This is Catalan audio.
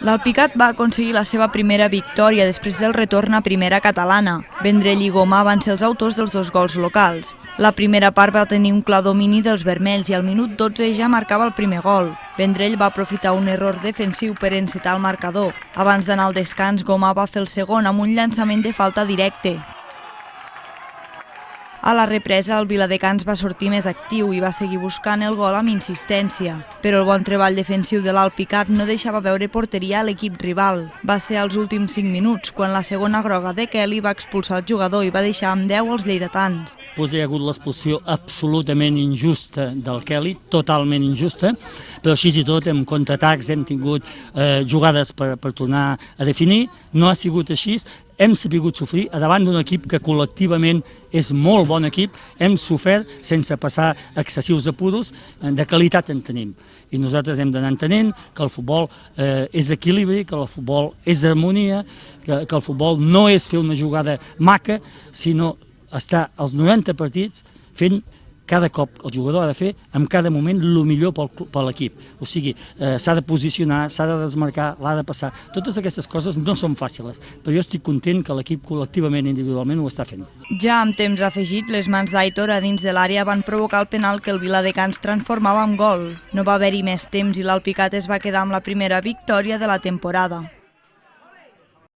L'Alpicat va aconseguir la seva primera victòria després del retorn a primera catalana. Vendrell i Gomà van ser els autors dels dos gols locals. La primera part va tenir un clar domini dels vermells i al minut 12 ja marcava el primer gol. Vendrell va aprofitar un error defensiu per encetar el marcador. Abans d'anar al descans, Gomà va fer el segon amb un llançament de falta directe. A la represa, el Viladecans va sortir més actiu i va seguir buscant el gol amb insistència. Però el bon treball defensiu de l'Alpicat no deixava veure porteria a l'equip rival. Va ser als últims 5 minuts, quan la segona groga de Kelly va expulsar el jugador i va deixar amb 10 els lleidatans. Hi ha hagut l'expulsió absolutament injusta del Kelly, totalment injusta, però així i tot, amb contraatacs, hem tingut jugades per tornar a definir. No ha sigut així. Hem sabut sofrir davant d'un equip que col·lectivament és molt bon equip, hem sofert sense passar excessius apuros, de qualitat en tenim. I nosaltres hem d'anar entenent que el futbol és equilibri, que el futbol és harmonia, que el futbol no és fer una jugada maca, sinó estar als 90 partits fent cada cop el jugador ha de fer en cada moment el millor per l'equip. O sigui, s'ha de posicionar, s'ha de desmarcar, l'ha de passar. Totes aquestes coses no són fàcils, però jo estic content que l'equip col·lectivament i individualment ho està fent. Ja amb temps afegit, les mans d'Aitor a dins de l'àrea van provocar el penal que el Viladecans transformava en gol. No va haver-hi més temps i l'Alpicat es va quedar amb la primera victòria de la temporada.